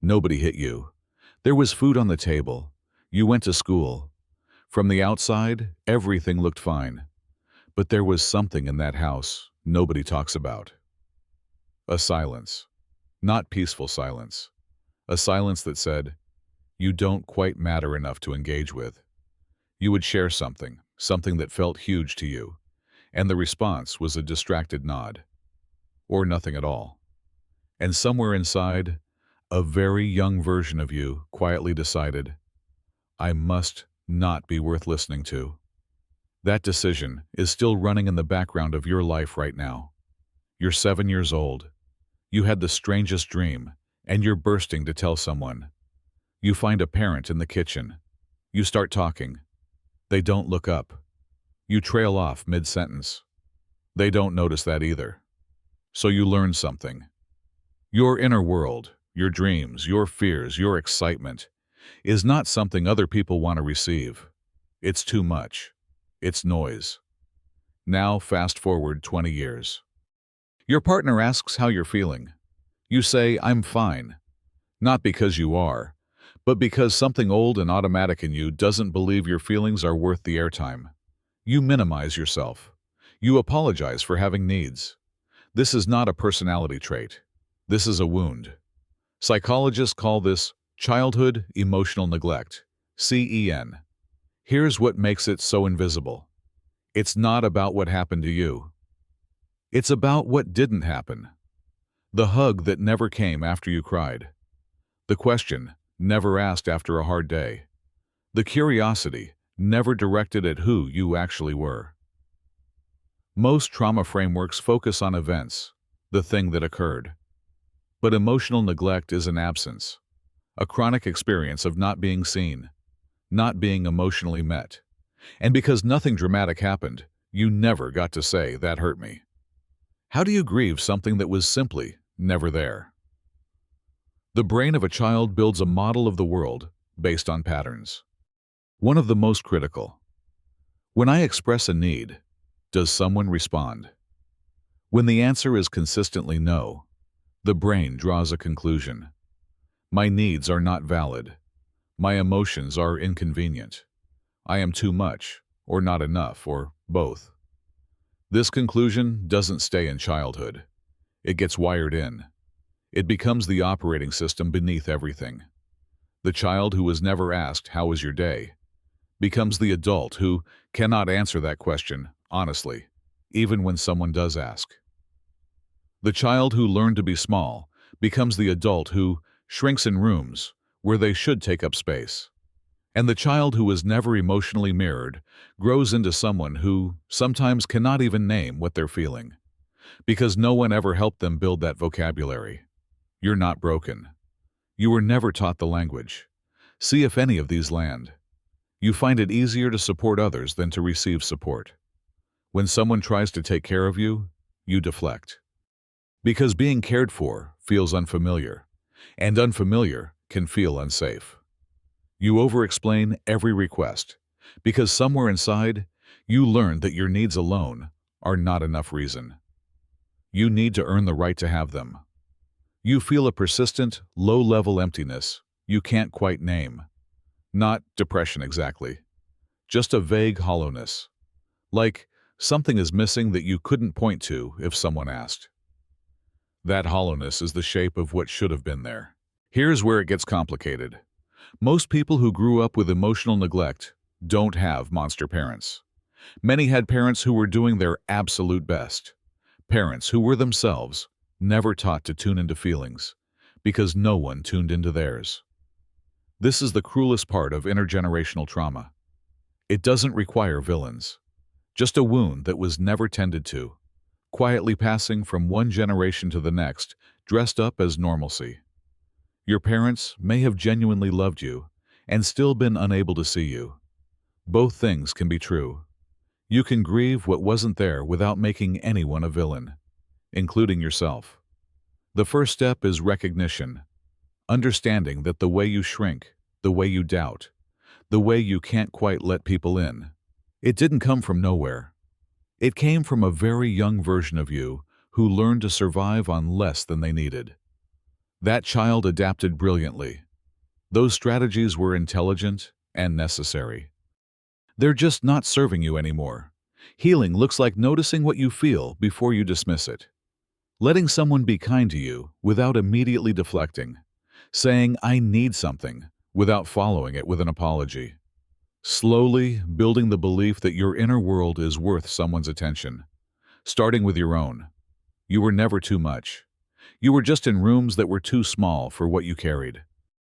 Nobody hit you. There was food on the table. You went to school. From the outside, everything looked fine. But there was something in that house nobody talks about. A silence. Not peaceful silence. A silence that said, "You don't quite matter enough to engage with." You would share something that felt huge to you, and the response was a distracted nod, or nothing at all. And somewhere inside, a very young version of you quietly decided, "I must not be worth listening to." That decision is still running in the background of your life right now. You're 7 years old. You had the strangest dream, and you're bursting to tell someone. You find a parent in the kitchen. You start talking. They don't look up. You trail off mid-sentence. They don't notice that either. So you learn something. Your inner world, your dreams, your fears, your excitement, is not something other people want to receive. It's too much. It's noise. Now fast forward 20 years. Your partner asks how you're feeling. You say, "I'm fine." Not because you are, but because something old and automatic in you doesn't believe your feelings are worth the airtime. You minimize yourself. You apologize for having needs. This is not a personality trait. This is a wound. Psychologists call this childhood emotional neglect, CEN. Here's what makes it so invisible. It's not about what happened to you. It's about what didn't happen. The hug that never came after you cried. The question never asked after a hard day. The curiosity never directed at who you actually were. Most trauma frameworks focus on events, the thing that occurred. But emotional neglect is an absence, a chronic experience of not being seen, not being emotionally met. And because nothing dramatic happened, you never got to say, "That hurt me." How do you grieve something that was simply never there? The brain of a child builds a model of the world based on patterns. One of the most critical. When I express a need, does someone respond? When the answer is consistently no, the brain draws a conclusion. My needs are not valid. My emotions are inconvenient. I am too much, or not enough, or both. This conclusion doesn't stay in childhood. It gets wired in. It becomes the operating system beneath everything. The child who was never asked, "How was your day?" becomes the adult who cannot answer that question honestly, even when someone does ask. The child who learned to be small becomes the adult who shrinks in rooms where they should take up space. And the child who was never emotionally mirrored grows into someone who sometimes cannot even name what they're feeling, because no one ever helped them build that vocabulary. You're not broken. You were never taught the language. See if any of these land. You find it easier to support others than to receive support. When someone tries to take care of you, you deflect. Because being cared for feels unfamiliar, and unfamiliar can feel unsafe. You over-explain every request, because somewhere inside, you learned that your needs alone are not enough reason. You need to earn the right to have them. You feel a persistent, low-level emptiness you can't quite name. Not depression exactly, just a vague hollowness. Like something is missing that you couldn't point to if someone asked. That hollowness is the shape of what should have been there. Here's where it gets complicated. Most people who grew up with emotional neglect don't have monster parents. Many had parents who were doing their absolute best. Parents who were themselves never taught to tune into feelings, because no one tuned into theirs. This is the cruelest part of intergenerational trauma. It doesn't require villains, just a wound that was never tended to, quietly passing from one generation to the next, dressed up as normalcy. Your parents may have genuinely loved you and still been unable to see you. Both things can be true. You can grieve what wasn't there without making anyone a villain, including yourself. The first step is recognition, understanding that the way you shrink, the way you doubt, the way you can't quite let people in, it didn't come from nowhere. It came from a very young version of you who learned to survive on less than they needed. That child adapted brilliantly. Those strategies were intelligent and necessary. They're just not serving you anymore. Healing looks like noticing what you feel before you dismiss it. Letting someone be kind to you without immediately deflecting. Saying, "I need something," without following it with an apology. Slowly building the belief that your inner world is worth someone's attention. Starting with your own. You were never too much. You were just in rooms that were too small for what you carried.